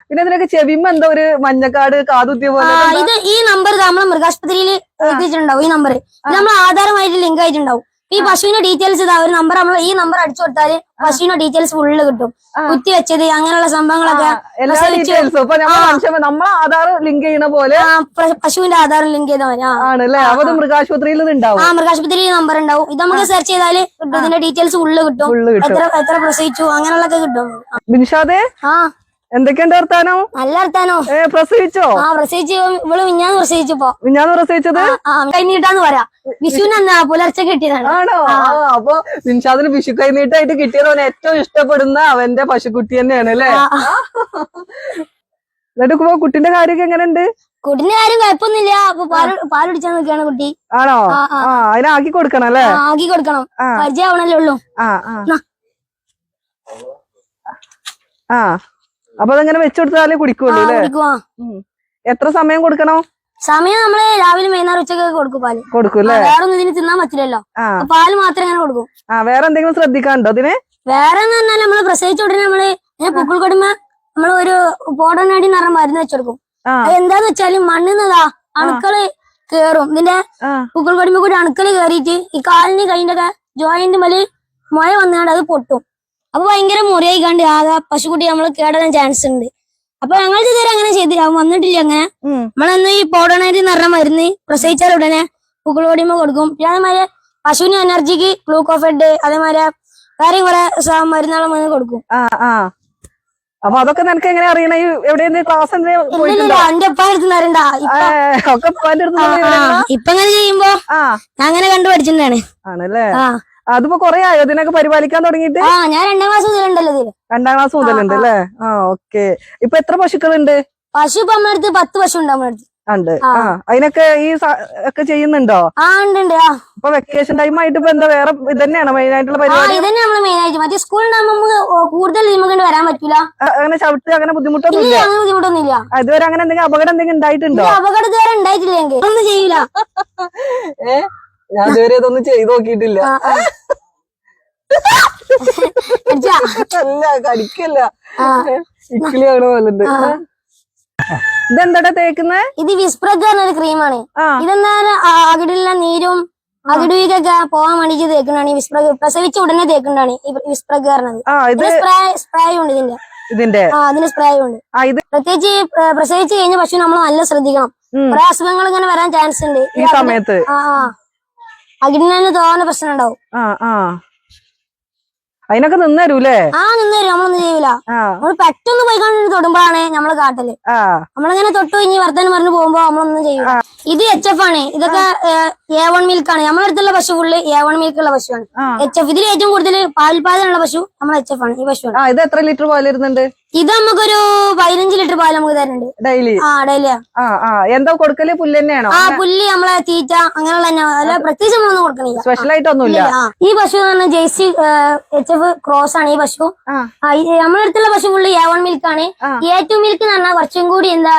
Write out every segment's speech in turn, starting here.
പിന്നെ ഇതിനൊക്കെ ചെവിമ്പോ എന്താ ഒരു മഞ്ഞക്കാട് കാതുത്തിയ പോലെ ഇത് ഈ നമ്പർ നമ്മളെ മൃഗാശുപത്രിയിൽ എത്തിച്ചിട്ടുണ്ടാവും. ഈ നമ്പർ നമ്മൾ ആധാരമായിട്ട് ലിങ്ക് ആയിട്ടുണ്ടാവും. ഈ പശുവിന്റെ ഡീറ്റെയിൽസ് ഇതാ ഒരു നമ്പർ നമ്മൾ ഈ നമ്പർ അടിച്ചു കൊടുത്താല് പശുവിന്റെ ഡീറ്റെയിൽസ് ഫുള്ള് കിട്ടും. കുത്തി വെച്ചത് അങ്ങനെയുള്ള സംഭവങ്ങളൊക്കെ നമ്മളെ ആധാർ ലിങ്ക് ചെയ്യുന്ന പോലെ പശുവിന്റെ ആധാരം ലിങ്ക് ചെയ്താൽ മതി. ആണല്ലേ? അപ്പൊ മൃഗാശുപത്രിയിൽ ഉണ്ടാവും. മൃഗാശുപത്രിയിൽ നമ്പർ ഉണ്ടാവും. ഇത് നമുക്ക് സെർച്ച് ചെയ്താല് ഇതിന്റെ ഡീറ്റെയിൽസ് ഫുള്ള് കിട്ടും. എത്ര പ്രസവിച്ചു അങ്ങനെയുള്ളതൊക്കെ കിട്ടും. ബിൻഷാദേ, എന്തൊക്കെയുണ്ട് വർത്താനോ? നല്ല വർത്താനോ. പ്രസവിച്ചോ? പ്രസവിച്ചു. ഇവള് മിഞ്ഞാന്ന് പ്രസവിച്ചപ്പോ. മിഞ്ഞാന്ന് പ്രസവിച്ചത് കഴിഞ്ഞിട്ടാന്ന് പറയാ. വിഷുവിനെന്നാ പുലർച്ചെ കിട്ടിയതാണ്. ആണോ? അപ്പൊ ബിൻഷാദിന് വിഷു കൈനീട്ടായിട്ട് കിട്ടിയത് അവൻ ഏറ്റവും ഇഷ്ടപ്പെടുന്ന അവന്റെ പശുക്കുട്ടി തന്നെയാണ് അല്ലേ? എന്നിട്ട് കുട്ടിന്റെ കാര്യമൊക്കെ എങ്ങനെയുണ്ട്? കുട്ടിന്റെ കാര്യം കുഴപ്പമൊന്നുമില്ല. അപ്പൊ പാല് കുടിച്ചാൽ നിൽക്കുകയാണ് കുട്ടി. ആണോ? അതിനാക്കി കൊടുക്കണം അല്ലേ? ആക്കി കൊടുക്കണം. പരിചയമാവണല്ലേ ഉള്ളൂ. അപ്പൊ അതങ്ങനെ വെച്ചുകൊടുത്താലേ കുടിക്കുള്ളൂ അല്ലേ? എത്ര സമയം കൊടുക്കണം? സമയം നമ്മള് രാവിലെ വൈകുന്നേരം ഉച്ചക്കൊക്കെ കൊടുക്കും. പാല് കൊടുക്കും. വേറെ ഒന്നും ഇതിന് തിന്നാൻ പറ്റില്ലല്ലോ. പാല് മാത്രം അങ്ങനെ കൊടുക്കും. വേറെ എന്തെങ്കിലും ശ്രദ്ധിക്കാനുണ്ടോ അതിന്? വേറെ എന്ന് പറഞ്ഞാൽ നമ്മള് പ്രസവിച്ച ഉടനെ നമ്മള് പുക്കിൾ കൊടുമ്പോ നമ്മള് ഒരു പോടനാടി നിറം മരുന്ന് വെച്ചെടുക്കും. എന്താന്ന് വെച്ചാല് മണ്ണിന്നതാ അണുക്കള് കേറും. ഇതിന്റെ പുക്കിൾ കൊടുമ്പോ കൂടി അണുക്കള് കേറിയിട്ട് ഈ കാലിന് കൈന്റെ ഒക്കെ ജോയിന്റ് മേല് മുഴ വന്നാണ്ട് അത് പൊട്ടും. അപ്പൊ ഭയങ്കര മുറിയായിക്കാണ്ട് ആകെ പശുക്കുട്ടി നമ്മള് കേടാൻ ചാൻസ് ഉണ്ട്. അപ്പൊ ഞങ്ങൾ ഇതുവരെ അങ്ങനെ ചെയ്തില്ല, വന്നിട്ടില്ല. അങ്ങനെ നമ്മളന്ന് ഈ പൗഡർനായിട്ട് നിറഞ്ഞ മരുന്ന് പ്രസവിച്ചാൽ ഉടനെ പുക്കിൾകൊടിയുമ്പോ കൊടുക്കും. പിന്നെ അതേമാതിരി പശുവിന് എനർജിക്ക് ഗ്ലൂക്കോഫെഡ് അതേമാതിരി വേറെ കുറെ മരുന്നുകളും വന്ന് കൊടുക്കും. അപ്പൊ അതൊക്കെ നിനക്ക് എങ്ങനെ അറിയണ? എവിടെയെങ്കിലും ക്ലാസ് എന്റെ ഒപ്പം എടുത്തുണ്ടാ ഇപ്പൊ അങ്ങനെ ചെയ്യുമ്പോ അങ്ങനെ കണ്ടു പഠിച്ചിട്ടാണ്. ആണല്ലേ? അതിപ്പോ കൊറേ ആയോ ഇതിനൊക്കെ പരിപാലിക്കാൻ തുടങ്ങിയിട്ട്? ഞാൻ 2ാം ക്ലാസ് മുതലുണ്ടല്ലോ ഇതില്. 2ാം ക്ലാസ് മുതലുണ്ട് അല്ലേ? ഓക്കെ. ഇപ്പൊ എത്ര പശുക്കളുണ്ട്? പശു ഇപ്പൊ നമ്മുടെ അടുത്ത് 10 പശു ഉണ്ട്. നമ്മുടെ അടുത്ത് ഉണ്ട്. അതിനൊക്കെ ഈ ഒക്കെ ചെയ്യുന്നുണ്ടോ? ഉണ്ട്. ഇപ്പൊ വെക്കേഷൻ ടൈം ആയിട്ട് ഇപ്പൊ എന്താ വേറെ ഇതന്നെയാണോ മെയിൻ ആയിട്ടുള്ള പരിപാടി? ഇതന്നെ നമ്മള് മെയിൻ ആയിട്ട്. മറ്റേ സ്കൂളിലാകുമ്പോ കൂടുതൽ നമുക്ക് വരാൻ പറ്റൂല. അങ്ങനെ ചവിട്ട് അങ്ങനെ ബുദ്ധിമുട്ടൊന്നുമില്ല? ഇതുവരെ അങ്ങനെ എന്തെങ്കിലും അപകടം എന്തെങ്കിലും ഉണ്ടായിട്ടുണ്ടോ? അപകടം ഇതുവരെ ഉണ്ടായിട്ടില്ലെങ്കിൽ ഒന്നും ചെയ്യൂല. ഞാൻ ഇതുവരെ ഇതൊന്നും ചെയ്ത് നോക്കിയിട്ടില്ല. അല്ല, കടിക്കല്ല, ഇക്കിളിയാണ് പോലുണ്ട്. ഇതെന്താ തേക്കുന്നത്? ഇത് വിസ്പ്രഗ് പറഞ്ഞൊരു ക്രീമാണ്. ഇതെന്താ അകിടിലുള്ള നീരും അകിടുവിക്കൊക്കെ പോകാൻ വേണ്ടിട്ട് തേക്കുന്നതാണ് ഈ വിസ്പ്രഗ്. പ്രസവിച്ച ഉടനെ തേക്കുന്നതാണ് ഈ വിസ്പ്രഗ് പറഞ്ഞത്. സ്പ്രേ ഉണ്ട് ഇതിന്റെ അതിന് സ്പ്രേ ഉണ്ട്. പ്രത്യേകിച്ച് പ്രസവിച്ച് കഴിഞ്ഞ പശു നമ്മൾ നല്ല ശ്രദ്ധിക്കണം. കുറെ അസുഖങ്ങൾ ഇങ്ങനെ വരാൻ ചാൻസ് ഉണ്ട് ഈ സമയത്ത്. അകിടിന് തന്നെ തോന്നുന്ന പ്രശ്നം ഉണ്ടാവും. അതിനൊക്കെ നിന്നരൂല്ലേ? നിന്നരും. നമ്മളൊന്നും ചെയ്യൂല. നമ്മള് പെട്ടെന്ന് പോയി കണ്ടിട്ട് തൊടുമ്പോഴാണ് നമ്മള് കാട്ടല്. നമ്മളിങ്ങനെ തൊട്ട് കഴിഞ്ഞ് വർദ്ധനം പറഞ്ഞു പോകുമ്പോ നമ്മളൊന്നും ചെയ്യൂല. ഇത് HF ആണ്. ഇതൊക്കെ A1 മിൽക്കാണ്. നമ്മുടെ അടുത്തുള്ള പശു ഫുള്ള് A1 മിൽക്കുള്ള പശുവാണ്. HF. ഇതിൽ ഏറ്റവും കൂടുതൽ പാൽപാതനുള്ള പശു നമ്മളെ HF ആണ്. ഈ പശുവാണ്. ഇത് എത്ര ലിറ്റർ പാൽ വരുന്നുണ്ട്? ഇത് നമുക്കൊരു 15 ലിറ്റർ പാൽ നമുക്ക് തരുന്നുണ്ട് ഡെയിലി. ഡെയിലി. എന്താ കൊടുക്കല്? പുല്ല് തന്നെയാണോ? പുല്ല് നമ്മളെ തീറ്റ അങ്ങനെയുള്ള തന്നെ. അല്ല പ്രത്യേകിച്ച് നമ്മളൊന്നും കൊടുക്കണില്ല. സ്പെഷ്യൽ ആയിട്ടൊന്നുമില്ല. ഈ പശു എന്ന് പറഞ്ഞാൽ ജേഴ്സി HF ക്രോസ് ആണ് ഈ പശു. നമ്മുടെ അടുത്തുള്ള പശു ഫുള്ള് A1 മിൽക്കാണ്. A2 മിൽക്ക് എന്ന് പറഞ്ഞാൽ കുറച്ചും കൂടി എന്താ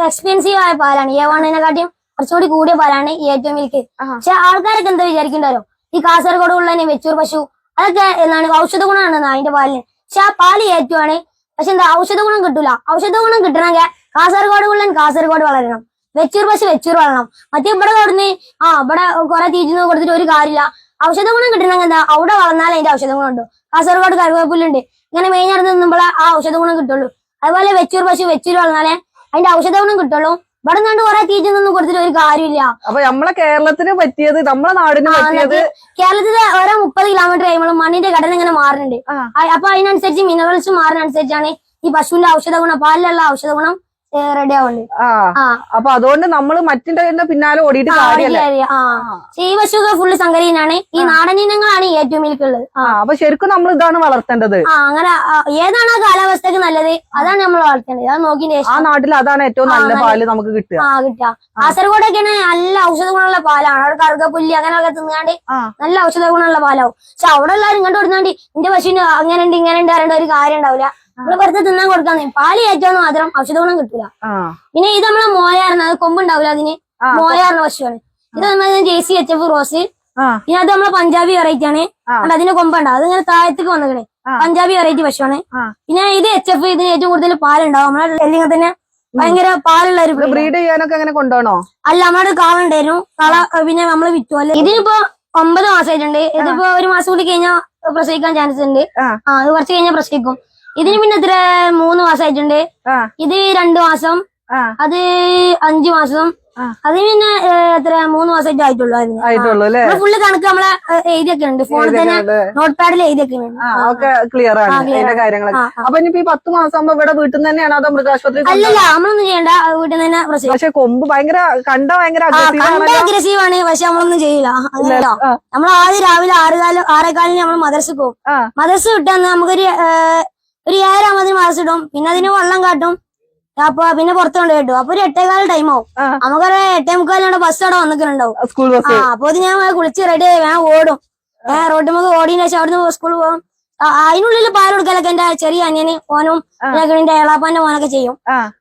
എക്സ്പെൻസീവ് ആയ പാലാണ്. A1-നെക്കാട്ടിയും കുറച്ചുകൂടി കൂടിയ പാലാണ് A2 മിൽക്ക്. പക്ഷെ ആൾക്കാരൊക്കെ എന്താ വിചാരിക്കണ്ടോ, ഈ കാസർഗോഡ് ഉള്ള വെച്ചൂർ പശു അതൊക്കെ എന്താണ് ഔഷധ ഗുണമാണ് അതിന്റെ പാലിന്. പക്ഷെ ആ പാല് A2 ആണ്. പക്ഷെ എന്താ ഔഷധ ഗുണം കിട്ടൂല. ഔഷധ ഗുണം കിട്ടണമെങ്കിൽ കാസർഗോഡ് ഉള്ളൻ കാസർഗോഡ് വളരണം, വെച്ചൂർ പശു വെച്ചൂർ വളരണം. മറ്റേ ഇവിടെ കൊടുന്ന് ഇവിടെ കുറെ തീറ്റ കൊടുത്തിട്ട് ഒരു കാര്യമില്ല. ഔഷധ ഗുണം കിട്ടണമെങ്കിൽ എന്താ അവിടെ വളർന്നാലേ അതിന്റെ ഔഷധ ഗുണം ഉണ്ടോ. കാസർഗോഡ് കരുവേപ്പുല്ലുണ്ട്. ഇങ്ങനെ മെയിൻ ആയിട്ട് നിന്നുമ്പോഴേ ആ ഔഷധ ഗുണം കിട്ടുള്ളൂ. അതുപോലെ വെച്ചൂർ പശു വെച്ചൂർ വളർന്നാലേ അതിന്റെ ഔഷധ ഗുണം കിട്ടുള്ളൂ. ഇവിടെ കണ്ട് കുറെ തീറ്റ ഒന്നും കൊടുത്തിട്ട് ഒരു കാര്യമില്ല. അപ്പൊ നമ്മളെ കേരളത്തിന് പറ്റിയത്, നമ്മളെ നാടിന് പറ്റിയത്, കേരളത്തിലെ ഓരോ 30 കിലോമീറ്റർ കഴിയുമ്പോൾ മണ്ണിന്റെ ഘടന ഇങ്ങനെ മാറുന്നുണ്ട്. അപ്പൊ അതിനനുസരിച്ച് മിനറൽസ് മാറുന്നതനുസരിച്ചാണ് ഈ പശുവിന്റെ ഔഷധ ഗുണം, പാലിലുള്ള ഔഷധ ഗുണം റെഡി ആവുന്നുണ്ട്. അപ്പൊ അതുകൊണ്ട് നമ്മള് മറ്റിന്റെ പിന്നാലെ ഓടിയിട്ട് കാര്യമില്ല. ഈ പശുക്കൾ ഫുള്ള് സങ്കരീനാണ്. ഈ നാടൻ ഇനങ്ങളാണ് ഏറ്റവും മിൽക്കുള്ളത്. അപ്പൊ ശരിക്കും നമ്മൾ ഇതാണ് വളർത്തേണ്ടത്. അങ്ങനെ ഏതാണ് ആ കാലാവസ്ഥക്ക് നല്ലത് അതാണ് നമ്മൾ വളർത്തേണ്ടത്. അത് നോക്കിയ ആ നാട്ടിൽ അതാണ് ഏറ്റവും നല്ല പാല് നമുക്ക് കിട്ടുക. കാസർഗോഡൊക്കെയാണ് നല്ല ഔഷധ ഗുണമുള്ള പാലാണ്. അവിടെ കറുകപ്പുല്ല് അങ്ങനെയൊക്കെ തിന്നാണ്ട് നല്ല ഔഷധ ഗുണമുള്ള പാലാവും. പക്ഷെ അവിടെ എല്ലാവരും ഇങ്ങോട്ട് കൊടുത്താണ്ട് എന്റെ പശുവിന് അങ്ങനെ ഉണ്ട് ഇങ്ങനെ ഉണ്ട് അറിയേണ്ട ഒരു കാര്യം ഉണ്ടാവില്ല. നമ്മള് വെറുതെ തിന്നാൻ കൊടുക്കാന്ന് പാല് ഏറ്റവും മാത്രം ഔഷധ ഗുണം കിട്ടൂല. പിന്നെ ഇത് നമ്മളെ മോയാറിന് അത് കൊമ്പുണ്ടാവില്ല. അതിന് മോയാറിന് പശുവാണ്. ഇത് നമ്മൾ ജേഴ്സി HF റോസ്. പിന്നെ അത് നമ്മളെ പഞ്ചാബി വെറൈറ്റി ആണ്. അതിന്റെ കൊമ്പുണ്ടാവും. അതിങ്ങനെ താഴത്തേക്ക് വന്നിക്കണേ. പഞ്ചാബി വെറൈറ്റി പശുവാണ്. പിന്നെ ഇത് HF, ഇതിന് ഏറ്റവും കൂടുതൽ പാലുണ്ടാവും. നമ്മളെ ഡൽഹിയിൽ തന്നെ ഭയങ്കര പാലുള്ള ഒരു ബ്രീഡ് ചെയ്യാനൊക്കെ അങ്ങനെ കൊണ്ടുപോകണോ? അല്ല, നമ്മുടെ കാളുണ്ടായിരുന്നു. കാള പിന്നെ നമ്മള് വിറ്റു. അല്ലെ, ഇതിനിപ്പോ 9 മാസമായിട്ടുണ്ട്. ഇതിപ്പോ 1 മാസം കൂടി കഴിഞ്ഞാൽ പ്രസവിക്കാൻ ചാൻസ് ഉണ്ട്. അത് കുറച്ച് കഴിഞ്ഞാൽ പ്രസവിക്കും. ഇതിന് പിന്നെ എത്ര 3 മാസമായിട്ടുണ്ട്. ഇത് 2 മാസം, അത് 5 മാസം, അത് പിന്നെ എത്ര 3 മാസമായിട്ട് ആയിട്ടുള്ളൂ അല്ലേ? ഫുള്ള് കണക്ക് നമ്മളെ എഴുതിയൊക്കെ ഉണ്ട്. ഫോണിൽ തന്നെ നോട്ട് പാഡിൽ എഴുതിയൊക്കെ ഉണ്ട്. ഒക്കെ ക്ലിയർ ആണ് അതിന്റെ കാര്യങ്ങളൊക്കെ. അപ്പൊ ഇനിയിപ്പോ ഈ 10 മാസം ആകുമ്പോ ഇവിടെ വീട്ടിൽ നിന്ന് തന്നെയാണോ അതോ മൃഗാശുപത്രി? അല്ലല്ല, നമ്മളൊന്നും ചെയ്യണ്ട, വീട്ടിൽ നിന്ന് തന്നെ പ്രസവിക്കും. പക്ഷെ കൊമ്പ് ഭയങ്കര ഭയങ്കര അഗ്രസീവ് ആണ്. പക്ഷെ നമ്മളൊന്നും ചെയ്യില്ല. അങ്ങനെയല്ലോ, നമ്മൾ ആദ്യം രാവിലെ 6:15 നമ്മൾ മദർസ് പോകും. മദർസ് വിട്ടാന്ന് നമുക്കൊരു 7:30 മദർസ് ഇടും. പിന്നെ അതിന് വെള്ളം കാട്ടും. അപ്പൊ പിന്നെ പുറത്ത് കൊണ്ട് കേട്ടു. അപ്പൊ ഒരു 8:15 ടൈം ആവും. നമുക്കൊരു 8:45 ബസ് അവിടെ വന്നിട്ടുണ്ടാവും, സ്കൂൾ ബസ്. അപ്പൊ അത് ഞാൻ കുളിച്ച് റെഡി ആയി ഞാൻ ഓടും. റോഡുമ്പോ ഓടിയതിനു ശേഷം അവിടുന്ന് സ്കൂളിൽ പോകും. അതിനുള്ളിൽ പാൽ കൊടുക്കലൊക്കെ എന്റെ ചെറിയ അനിയന് ഓനും എന്റെ ഏളാപ്പാന്റെ മോനൊക്കെ ചെയ്യും.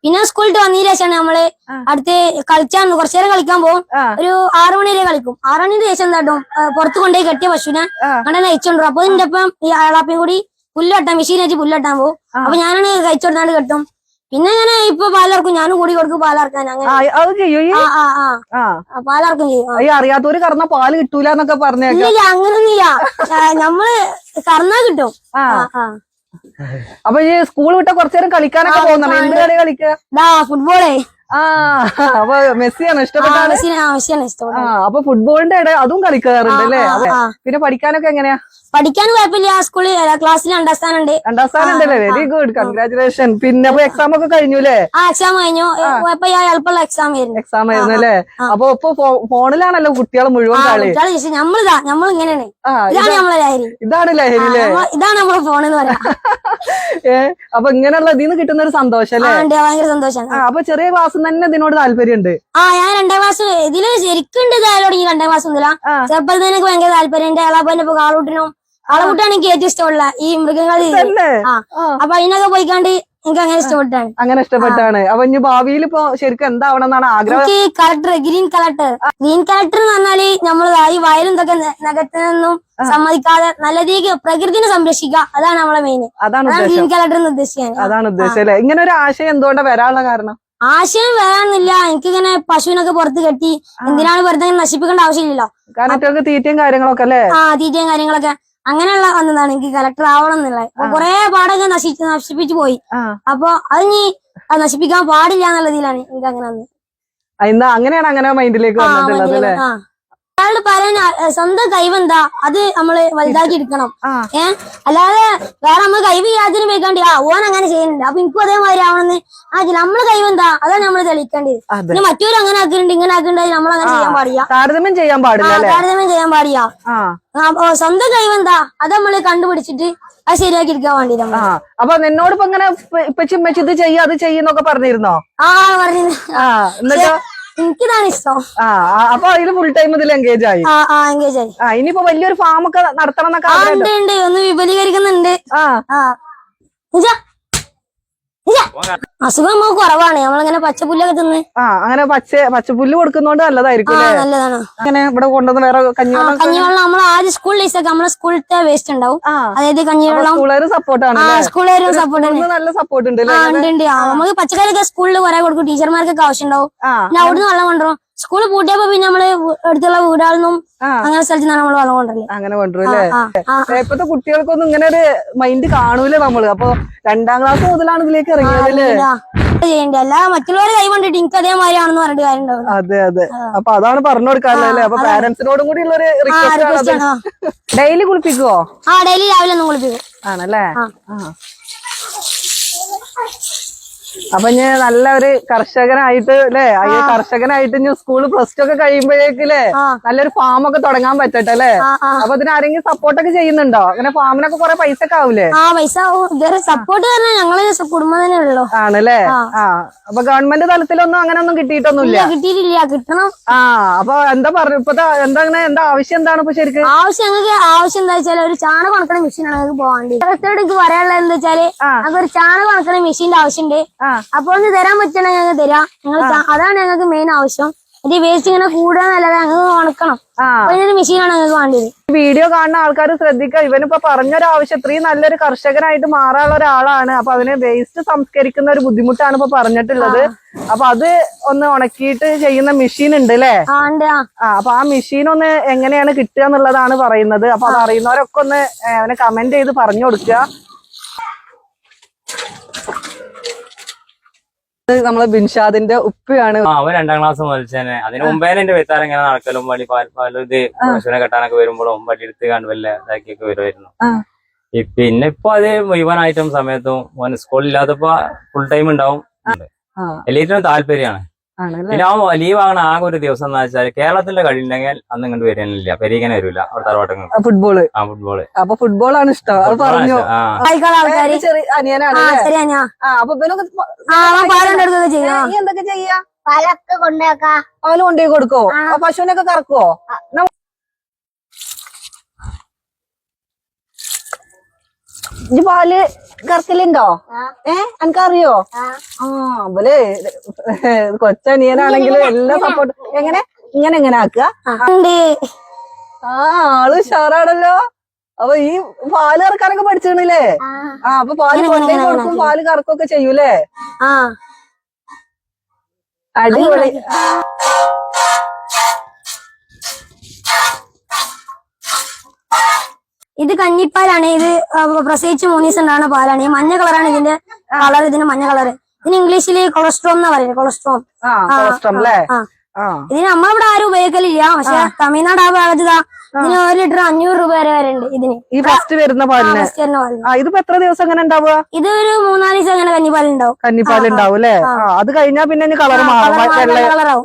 പിന്നെ സ്കൂളിൽ വന്നതിന് ശേഷമാണ് നമ്മള് അടുത്ത് കളിച്ചാൻ കുറച്ചു നേരം കളിക്കാൻ പോകും. ഒരു 6 മണി വരെ കളിക്കും. 6 മണിന് ശേഷം എന്താട്ടും പുറത്ത് കൊണ്ടുപോയി കെട്ടിയ പശുവിനെ അങ്ങനെ നയിച്ചോണ്ടും. അപ്പൊ ഇതിന്റെ ഒപ്പം ഈ ഏളാപ്പയും കൂടി പുല്ല് മെഷീൻ വെച്ച് പുല്ലെട്ടാൻ പോകും. അപ്പൊ ഞാനാണ് കഴിച്ചോടുന്നാണ്ട് കെട്ടും. പിന്നെ ഞാൻ ഇപ്പൊ പാലർക്കും, ഞാനും കൂടി കൊടുക്കും പാലർക്കാൻ. അങ്ങനെ പാലർക്കും ചെയ്യും. അറിയാത്തവര് കറന്ന പാല് കിട്ടൂല എന്നൊക്കെ പറഞ്ഞേ. ഇല്ല, അങ്ങനൊന്നുമില്ല, നമ്മള് കറന്നാ കിട്ടും. അപ്പൊ ഈ സ്കൂൾ വിട്ട കുറച്ചു നേരം കളിക്കാനൊക്കെ പോകുന്നുണ്ട്. എന്ത് കളി കളിക്കുക? ഫുട്ബോളേ. അപ്പൊ മെസ്സിയാണ് ഇഷ്ടപ്പെട്ടാണ്. അപ്പൊ ഫുട്ബോളിന്റെ ഇട അതും കളിക്കാറുണ്ട് അല്ലേ? പിന്നെ പഠിക്കാനൊക്കെ എങ്ങനെയാ? പഠിക്കാൻ കുഴപ്പമില്ല. സ്കൂളിൽ ക്ലാസ്സിൽ 2ാം സ്ഥാനം ഉണ്ട്. 2ാം സ്ഥാനം ഉണ്ടല്ലേ? Very good, congratulation. പിന്നെ അപ്പൊ എക്സാം ഒക്കെ കഴിഞ്ഞു അല്ലേ? എക്സാം കഴിഞ്ഞു. എളുപ്പമുള്ള എക്സാം ആയിരുന്നു അല്ലേ? അപ്പൊ ഇപ്പൊ ഫോണിലാണല്ലോ കുട്ടികളെ മുഴുവൻ കളി. നമ്മൾ ഇങ്ങനെയാണ്. ഇതാണ് നമ്മളെ ലഹരി. ഇതാണ് ലഹരി അല്ലേ? ഇതാണ് നമ്മളെ ഫോൺ എന്ന് പറയാം. അപ്പൊ ഇങ്ങനെയുള്ള ഇതിന്ന് കിട്ടുന്ന ഒരു സന്തോഷം അല്ലേ? ഭയങ്കര സന്തോഷമാണ്. അപ്പൊ ചെറിയ ക്ലാസ് തന്നെ ഇതിനോട് താല്പര്യമുണ്ട്. ഞാൻ 2ാം ക്ലാസ് ഇതില് ശരിക്കും തുടങ്ങി. 2ാം ക്ലാസ് മുതലാ ചെറുപ്പത്തിൽ തന്നെ എനിക്ക് ഭയങ്കര താല്പര്യം. എന്റെ ഏളാപ്പന്റെ ഇപ്പൊ കാളൂട്ടിനും കാളകൂട്ടാണ് എനിക്ക് ഏറ്റവും ഇഷ്ടമുള്ള ഈ മൃഗങ്ങൾ. അപ്പൊ അതിനൊക്കെ പോയിക്കാണ്ട് എനിക്ക് അങ്ങനെ ഇഷ്ടപ്പെട്ടാണ്. അങ്ങനെ ഇഷ്ടപ്പെട്ടാണ്. അപ്പൊ ഇനി ഭാവിയിൽ ഇപ്പൊ ശരിക്കും എന്താവണം എന്നാണ് ആഗ്രഹം? എനിക്ക് collector, green collector. Green collector എന്ന് പറഞ്ഞാല് നമ്മള് ഈ വയലും ഇതൊക്കെ നഗരത്തിനൊന്നും സമ്മതിക്കാതെ നല്ല രീതിക്ക് പ്രകൃതിനെ സംരക്ഷിക്കുക. അതാണ് നമ്മളെ മെയിൻ. അതാണ് ഗ്രീൻ കളക്ടർ എന്ന് ഉദ്ദേശിക്കുന്നത്. അതാണ് ഉദ്ദേശം അല്ലെ? ഇങ്ങനെ ഒരു ആശയം എന്തുകൊണ്ടാണ് വരാനുള്ള കാരണം? ആശയം വരാനില്ല. എനിക്കിങ്ങനെ പശുവിനൊക്കെ പുറത്ത് കെട്ടി എന്തിനാണ് വെറുതെ നശിപ്പിക്കേണ്ട ആവശ്യമില്ലല്ലോ. കാരണം തീറ്റയും കാര്യങ്ങളൊക്കെ അല്ലേ? തീറ്റയും കാര്യങ്ങളൊക്കെ അങ്ങനെയുള്ള വന്നതാണ്. എനിക്ക് കളക്ടർ ആവണം എന്നുള്ളത്. കുറെ പാടൊക്കെ നശിപ്പിച്ചു പോയി. അപ്പൊ അത് നീ നശിപ്പിക്കാൻ പാടില്ല എന്നുള്ളതിലാണ് എനിക്ക് അങ്ങനെ വന്നത്. അങ്ങനെയാണ് അങ്ങനെ മൈൻഡിലേക്ക് വന്നിട്ടുള്ളത് അല്ലേ? അയാളുടെ പറയാൻ സ്വന്തം കഴിവെന്താ അത് നമ്മള് വലുതാക്കി എടുക്കണം. അല്ലാതെ വേറെ നമ്മൾ കഴിവ് യാതൊരു പോയിക്കാണ്ടി ഓൻ അങ്ങനെ ചെയ്യുന്നുണ്ട് അപ്പൊ എനിക്കും അതേമാതിരി ആവണമെന്ന് നമ്മള് കഴിവെന്താ അതാണ് നമ്മൾ തെളിയിക്കേണ്ടത്. പിന്നെ മറ്റൊരു അങ്ങനെ ആക്കുന്നുണ്ട് ഇങ്ങനെ ആക്കുന്നുണ്ട് നമ്മളങ്ങനെ ചെയ്യാൻ പാടില്ല. താരതമ്യം ചെയ്യാൻ പാടില്ല. സ്വന്തം കഴിവെന്താ അത് നമ്മള് കണ്ടുപിടിച്ചിട്ട് അത് ശരിയാക്കി എടുക്കാൻ വേണ്ടി. അപ്പൊ നിന്നോടിപ്പോ ഇങ്ങനെ ഇപ്പച്ചി ഇത് ചെയ്യ അത് ചെയ്യുന്നൊക്കെ പറഞ്ഞിരുന്നോ? പറഞ്ഞിരുന്നു. എനിക്കിതാണ് ഇഷ്ടം. അപ്പൊ അതില് ഫുൾ ടൈം ഇതിൽ എൻഗേജ് ആയി. ഇനിയിപ്പോ വലിയൊരു ഫാം ഒക്കെ നടത്തണം എന്നൊക്കെ ഒന്ന് വിപുലീകരിക്കുന്നുണ്ട്. അസുഖം നമുക്ക് കുറവാണ്. നമ്മളിങ്ങനെ പച്ചപ്പുല്ലൊക്കെ തിന്ന് അങ്ങനെ പച്ചപ്പുല്ല് കൊടുക്കുന്നോണ്ട് നല്ലതായിരിക്കും. നല്ലതാണ്. അങ്ങനെ ഇവിടെ കൊണ്ടുവന്ന് വേറെ കഞ്ഞിവെള്ളം നമ്മൾ ആദ്യം സ്കൂൾ ഡേയ്സൊക്കെ നമ്മളെ സ്കൂളിലത്തെ വേസ്റ്റ് ഉണ്ടാവും. അതായത് കഞ്ഞിവെള്ളം സ്കൂളുകാരും സപ്പോർട്ടാണ്. സ്കൂളുകാരും സപ്പോർട്ട് നല്ല സപ്പോർട്ട് ഉണ്ട്. നമുക്ക് പച്ചക്കറിയൊക്കെ സ്കൂളിൽ കുറെ കൊടുക്കും. ടീച്ചർമാർക്കൊക്കെ ആവശ്യം ഉണ്ടാവും. പിന്നെ അവിടുന്ന് വെള്ളം കൊണ്ടുവരും. സ്കൂള് പൂട്ടിയപ്പോ പിന്നെ നമ്മള് അടുത്തുള്ള വീടുകളിൽ അങ്ങനെ സ്ഥലത്ത് നിന്നാണ് നമ്മള് വെള്ളം കൊണ്ടുവരല്. അങ്ങനെ കൊണ്ടുവരും അല്ലേ? ഇപ്പത്തെ കുട്ടികൾക്കൊന്നും ഇങ്ങനെ ഒരു മൈൻഡ് കാണൂല നമ്മള്. അപ്പൊ 2ാം ക്ലാസ് മുതലാണ് ഇതിലേക്ക് ഇറങ്ങിയതല്ലേ? ചെയ്യണ്ട അല്ല മറ്റുള്ളവരെ കൈ കൊണ്ടിട്ട് എനിക്ക് അതേമാതിരി ആണെന്ന് പറഞ്ഞിട്ട് കാര്യം ഉണ്ടാവും. അതെ അതെ. അപ്പൊ അതാണ് പറഞ്ഞു കൊടുക്കാറില്ലേ? അപ്പൊ പാരന്റ്സിനോടും കൂടി ഉള്ളൊരു റിക്വസ്റ്റ്. ഡെയിലി കുളിപ്പിക്കുവോ? ഡെയിലി രാവിലെ ഒന്ന് കുളിപ്പിക്കും. ആണല്ലേ? അപ്പൊ ഞാൻ നല്ല ഒരു കർഷകനായിട്ട് അല്ലെ? കർഷകനായിട്ട് ഇനി സ്കൂള് +2 ഒക്കെ കഴിയുമ്പോഴേക്കല്ലേ നല്ലൊരു ഫാം ഒക്കെ തുടങ്ങാൻ പറ്റട്ടെ അല്ലേ? അപ്പൊ ഇതിന് ആരെങ്കിലും സപ്പോർട്ടൊക്കെ ചെയ്യുന്നുണ്ടോ? അങ്ങനെ ഫാമിനൊക്കെ കുറെ പൈസ ഒക്കെ ആവൂലേ? പൈസ സപ്പോർട്ട് പറഞ്ഞാൽ ഞങ്ങള് കുടുംബം തന്നെ ഉള്ളു. ആണല്ലേ? അപ്പൊ ഗവൺമെന്റ് തലത്തിലൊന്നും അങ്ങനെ ഒന്നും കിട്ടിയിട്ടൊന്നുമില്ല? കിട്ടിയിട്ടില്ല. കിട്ടണം. അപ്പൊ എന്താ പറഞ്ഞു ഇപ്പത്തെ എന്താ ആവശ്യം എന്താണ് ഇപ്പൊ ശരിക്കും? ഞങ്ങൾക്ക് ആവശ്യം എന്താ വെച്ചാൽ ഒരു ചാണകം ഉണക്കണ മെഷീനാണ് ഞങ്ങൾക്ക് പോകാണ്ട്. എനിക്ക് പറയാനുള്ളത് എന്താ വെച്ചാല് ഞങ്ങൾക്ക് ഒരു ചാണകം ഉണക്കണ മെഷീന്റെ ആവശ്യമുണ്ട്. അപ്പൊ ഒന്ന് തരാൻ പറ്റണേ ഞങ്ങൾക്ക് തരാം. അതാണ് ഞങ്ങൾക്ക് മെയിൻ ആവശ്യം. ഇത് വേസ്റ്റ് ഇങ്ങനെ കൂടാന്നല്ലാതെ അങ്ങ് ഉണക്കണം. അതിനൊരു മെഷീനാണ് ഞങ്ങൾക്ക് വേണ്ടത്. വീഡിയോ കാണുന്ന ആൾക്കാർ ശ്രദ്ധിക്കുക. ഇവനിപ്പോ പറഞ്ഞൊരാവശ്യം ഇത്രയും നല്ലൊരു കർഷകനായിട്ട് മാറാനുള്ള ഒരാളാണ്. അപ്പൊ അതിന് വേസ്റ്റ് സംസ്കരിക്കുന്ന ഒരു ബുദ്ധിമുട്ടാണ് ഇപ്പൊ പറഞ്ഞിട്ടുള്ളത്. അപ്പൊ അത് ഒന്ന് ഉണക്കിയിട്ട് ചെയ്യുന്ന മെഷീൻ ഉണ്ട് അല്ലേ? അപ്പൊ ആ മെഷീൻ ഒന്ന് എങ്ങനെയാണ് കിട്ടുക എന്നുള്ളതാണ് പറയുന്നത്. അപ്പൊ അത് അറിയുന്നവരൊക്കെ ഒന്ന് അവനെ കമന്റ് ചെയ്ത് പറഞ്ഞു കൊടുക്കുക. നമ്മളെ ബിൻഷാദിന്റെ ഉപ്പയാണ്. അവൻ 2ാം ക്ലാസ് മുതൽ തന്നെ. അതിന് മുമ്പേ എന്റെ വെത്താരം ഇങ്ങനെ നടക്കലും വണ്ടി ഇത് പശുവിനെ കെട്ടാനൊക്കെ വരുമ്പോഴും വണ്ടി എടുത്ത് കണ്ട് വല്ല ഇതാക്കിയൊക്കെ വരുമായിരുന്നു. പിന്നെ ഇപ്പൊ അത് മുഴുവനായിട്ടും സമയത്തും സ്കൂളില്ലാത്തപ്പോ ഫുൾ ടൈം ഉണ്ടാവും. എല്ലാത്തിനും താല്പര്യമാണ്. പിന്നെ അവൻ ലീവ് ആകണ ആകെ ഒരു ദിവസം എന്ന് വെച്ചാൽ കേരളത്തിന്റെ കളി ഉണ്ടെങ്കിൽ അന്ന് ഇങ്ങോട്ട് വരാനില്ല, പെരീക്കനെ വരില്ല. അവിടെ തറവാട്ടങ്ങൾ ഫുട്ബോള്. ഫുട്ബോള്. അപ്പൊ ഫുട്ബോളാണ് ഇഷ്ടം. അത് പറഞ്ഞു. അനിയനാണ്. എന്തൊക്കെ ചെയ്യാ? പാല് കൊണ്ടുപോയി കൊടുക്കോ? പശുവിനൊക്കെ കറക്കുവോ? ഈ പാല് കറക്കലുണ്ടോ? എനിക്കറിയോ? അവല് കൊച്ചനിയനാണെങ്കിലും എല്ലാ സപ്പോർട്ട്. ഇങ്ങനെ ആക്കുക. ആള് ഉഷാറാണല്ലോ. അപ്പൊ ഈ പാല് കറക്കാനൊക്കെ പഠിച്ചിട്ടില്ലേ? അപ്പൊ പാല് കൊണ്ടുപോയി കൊടുക്കും, പാല് കറക്കൊക്കെ ചെയ്യൂലേ? അടിപൊളി. ഇത് കഞ്ഞിപ്പാലാണ്. ഇത് പ്രസവിച്ച് 3 ദിവസം ഉണ്ടാകുന്ന പാലാണ്. ഈ മഞ്ഞ കളറാണ് ഇതിന്റെ കളർ. ഇതിന് മഞ്ഞ കളറ്. ഇതിന് ഇംഗ്ലീഷില് കൊളസ്ട്രോം എന്നാ പറയുന്നത്. കൊളസ്ട്രോം. ഇതിന് നമ്മളിവിടെ ആരും ഉപയോഗിക്കലില്ല. പക്ഷെ തമിഴ്നാട് ആ ഭാഗത്ത് ഇതിന് 1 ലിറ്റർ 500 രൂപ വരെ ഉണ്ട്. ഇതിന് ഈ ഫസ്റ്റ് വരുന്ന പാലിന്. ഇതിപ്പോ എത്ര ദിവസം അങ്ങനെ ഉണ്ടാവുക? ഇത് ഒരു 3-4 ദിവസം അങ്ങനെ കന്നിപ്പാലുണ്ടാവും. കന്നിപ്പാലുണ്ടാവും അല്ലേ? അത് കഴിഞ്ഞാൽ പിന്നെ കളർ മാറും,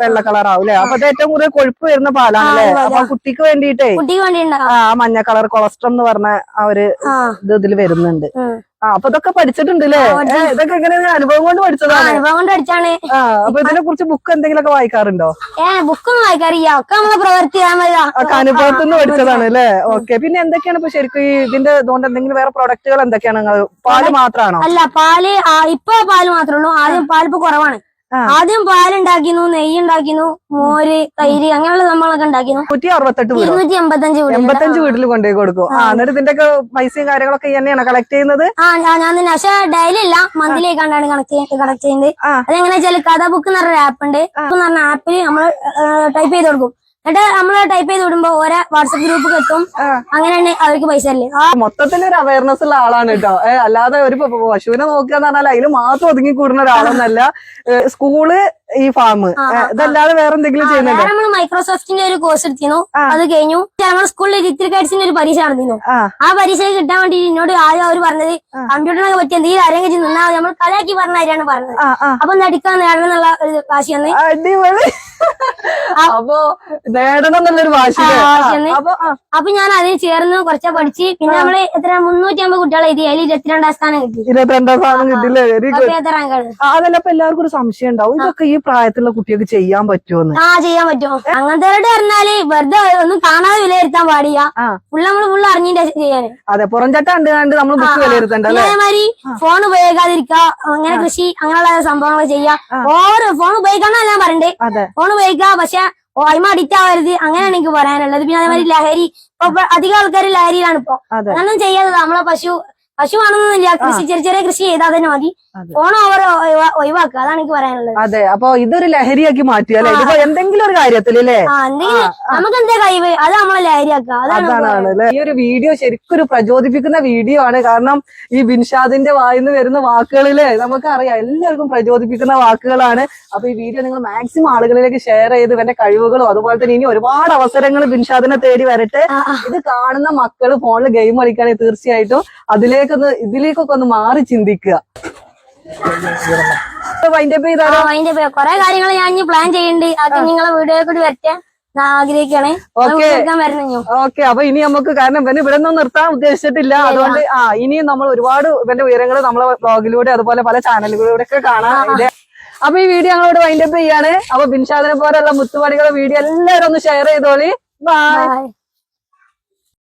വെള്ള കളറാവും അല്ലെ? അപ്പൊ അത് ഏറ്റവും കൂടുതൽ കൊഴുപ്പ് വരുന്ന പാലാണല്ലേ? അപ്പൊ കുട്ടിക്ക് വേണ്ടിട്ടേ മഞ്ഞ കളർ കൊളസ്ട്രോം എന്ന് പറഞ്ഞ ആ ഒരു ഇതിൽ വരുന്നുണ്ട്. അപ്പൊ ഇതൊക്കെ പഠിച്ചിട്ടുണ്ട് അല്ലേ? ഇതൊക്കെ എങ്ങനെ അനുഭവം കൊണ്ട് പഠിച്ചതാണ്? അനുഭവം കൊണ്ട് പഠിച്ചാണ്. അപ്പൊ ഇതിനെ കുറിച്ച് ബുക്ക് എന്തെങ്കിലുമൊക്കെ വായിക്കാറുണ്ടോ? ബുക്കൊന്നും വായിക്കാറില്ല. ഒക്കെ നമ്മളെ പ്രവൃത്തി അനുഭവത്തിൽ നിന്ന് പഠിച്ചതാണ് അല്ലേ? ഓക്കെ. പിന്നെ എന്തൊക്കെയാണ് ഇപ്പൊ ശരിക്കും ഇതിന്റെ ഇതുകൊണ്ട് എന്തെങ്കിലും വേറെ പ്രൊഡക്റ്റുകൾ എന്തൊക്കെയാണ്? പാല് മാത്രമാണോ? അല്ല, പാല് ഇപ്പൊ പാല് മാത്രമേ ഉള്ളൂ. ആദ്യം പാലിപ്പോ കുറവാണ്. ആദ്യം പാലുണ്ടാക്കിന്നു, നെയ്യ് ഉണ്ടാക്കിന്നു, മോര്, തൈര് അങ്ങനെയുള്ള സംഭവങ്ങളൊക്കെ ഉണ്ടാക്കിന്നു. 285 വീട്ടിൽ കൊണ്ടുപോയി കൊടുക്കും. എന്നിട്ട് ഇതിന്റെ ഒക്കെ പൈസയും കാര്യങ്ങളൊക്കെ തന്നെയാണ് കളക്ട് ചെയ്യുന്നത്? ഞാൻ തന്നെ. പക്ഷെ ഡെയിലി അല്ല, മന്ത്ലി ആയിക്കാണ്ടാണ് കളക്ട് ചെയ്യുന്നത്. അതെങ്ങനെ വെച്ചാൽ കഥ ബുക്ക് എന്ന് പറഞ്ഞ ആപ്പ് ഉണ്ട്. എന്ന് പറഞ്ഞ ആപ്പിൽ നമ്മൾ ടൈപ്പ് ചെയ്ത് കൊടുക്കും. എന്നിട്ട് നമ്മള് ടൈപ്പ് ചെയ്ത് വിടുമ്പോ ഓരോ വാട്സപ്പ് ഗ്രൂപ്പ് കിട്ടും. അങ്ങനെയാണ് അവർക്ക് പൈസ അല്ലേ. മൊത്തത്തിലൊരു അവയർനെസ് ഉള്ള ആളാണ് കേട്ടോ. അല്ലാതെ ഒരു പശുവിനെ നോക്കുക എന്ന് പറഞ്ഞാൽ അതിൽ മാത്രം ഒതുങ്ങി കൂടുന്ന ഒരാളൊന്നല്ല. സ്കൂള്, ഈ ഫാം, ഇതല്ലാതെ വേറെ എന്തെങ്കിലും ചെയ്യുന്നുണ്ടോ? നമ്മൾ മൈക്രോസോഫ്റ്റിന്റെ ഒരു കോഴ്സ് എടുത്തിരുന്നു. അത് കഴിഞ്ഞു. നമ്മുടെ സ്കൂളിൽ ഇലക്ട്രിക്കൽസിന്റെ ഒരു പരീക്ഷ നടന്നിരുന്നു. ആ പരീക്ഷ കിട്ടാൻ വേണ്ടി എന്നോട് ആദ്യം അവർ പറഞ്ഞത് കമ്പ്യൂട്ടറിനൊക്കെ പറ്റി എന്തെങ്കിലും അരങ്ങ് നിന്നാൽ നമ്മൾ കളിയാക്കി പറഞ്ഞ കാര്യമാണ് പറഞ്ഞത്. അപ്പൊ നടിക്കാൻ നേടണം എന്നുള്ള ഒരു വാശി വന്ന്. അടിപൊളി. അപ്പൊ നേടണം എന്നുള്ളൊരു വാശി. അപ്പൊ ഞാൻ അതിന് ചേർന്ന് കുറച്ചാ പഠിച്ച്. പിന്നെ നമ്മള് 350 കുട്ടികളെ എഴുതി. അതിൽ 22ാം സ്ഥാനം കിട്ടി. 22ാം സ്ഥാനം കിട്ടില്ലേ? Very good. അതല്ല, അപ്പൊ എല്ലാവർക്കും ഒരു സംശയം ഉണ്ടാവും, ഇതൊക്കെ ഈ പ്രായത്തിലുള്ള കുട്ടികൾക്ക് ചെയ്യാൻ പറ്റുമോ? ചെയ്യാൻ പറ്റുമോ? അങ്ങനത്തെ പറഞ്ഞാല് വെറുതെ ഒന്നും കാണാതെ വിലയിരുത്താൻ പാടില്ല. ഫുള്ള് അറിഞ്ഞിട്ട് ചെയ്യാന്. അതെ, പുറംചട്ട കണ്ട് നമ്മൾ ബുക്ക് വിലയിരുത്തണ്ട. അതേമാതിരി ഫോൺ ഉപയോഗിക്കാതിരിക്കുക, അങ്ങനെ കൃഷി അങ്ങനെയുള്ള സംഭവങ്ങൾ ചെയ്യാം. ഫോൺ ഉപയോഗിക്കണം ഞാൻ പറയണ്ടേ. ഫോൺ ഉപയോഗിക്കുക, പക്ഷെ അയിമ അഡിക്റ്റ് ആവരുത്. അങ്ങനെയാണ് എനിക്ക് പറയാനുള്ളത്. പിന്നെ അതേമാതിരി ലഹരി, ഇപ്പൊ അധികം ആൾക്കാർ ലഹരിയിലാണ് ഇപ്പൊ. അങ്ങനെ ചെയ്യാതെ നമ്മളെ പശു ആണെന്നില്ല, ചെറിയ കൃഷി ചെയ്താൽ തന്നെ മതി. ഫോൺ ഒഴിവാക്കുക, അതാണ് എനിക്ക് പറയാനുള്ളത്. അതെ, അപ്പൊ ഇതൊരു ലഹരിയാക്കി മാറ്റി അല്ലെ? ഇതിപ്പോ എന്തെങ്കിലും ഒരു കാര്യത്തില് നമുക്ക് എന്താ കഴിവ് അത് നമ്മളെ ലഹരിയാക്കുക. അതാണ് ഈ ഒരു വീഡിയോ ശരിക്കും ഒരു പ്രചോദിപ്പിക്കുന്ന വീഡിയോ ആണ്. കാരണം ഈ ബിൻഷാദിന്റെ വായിന്ന് വരുന്ന വാക്കുകളില് നമുക്കറിയാം എല്ലാവർക്കും പ്രചോദിപ്പിക്കുന്ന വാക്കുകളാണ്. അപ്പൊ ഈ വീഡിയോ നിങ്ങൾ മാക്സിമം ആളുകളിലേക്ക് ഷെയർ ചെയ്ത് ഇവന്റെ കഴിവുകളും അതുപോലെ തന്നെ ഇനി ഒരുപാട് അവസരങ്ങൾ ബിൻഷാദിനെ തേടി വരട്ടെ. ഇത് കാണുന്ന മക്കള് ഫോണിൽ ഗെയിം കളിക്കുകയാണെങ്കിൽ തീർച്ചയായിട്ടും ഇതിലേക്കൊക്കെ ഒന്ന് മാറി ചിന്തിക്കുക. കൊറേ കാര്യങ്ങൾ ഞാൻ പ്ലാൻ ചെയ്യുന്നുണ്ട്. അത് നിങ്ങളെ വീഡിയോ കൂടി വരട്ടെ ആഗ്രഹിക്കണേ. ഓക്കെ. അപ്പൊ ഇനി നമുക്ക്, കാരണം ഇവന് ഇവിടെ ഒന്നും നിർത്താൻ ഉദ്ദേശിച്ചിട്ടില്ല. അതുകൊണ്ട് ഇനിയും നമ്മൾ ഒരുപാട് ഇവന്റെ ഉയരങ്ങൾ നമ്മളെ ബ്ലോഗിലൂടെ അതുപോലെ പല ചാനലുകളിലൂടെ ഒക്കെ കാണാം. അപ്പൊ ഈ വീഡിയോ ഞങ്ങളോട് വൈൻഡപ്പ് ചെയ്യാണ്. അപ്പൊ ബിൻഷാദിനെ പോലെയുള്ള മുത്തുപണികളുടെ വീഡിയോ എല്ലാവരും ഒന്ന് ഷെയർ ചെയ്തോളി. ബൈ.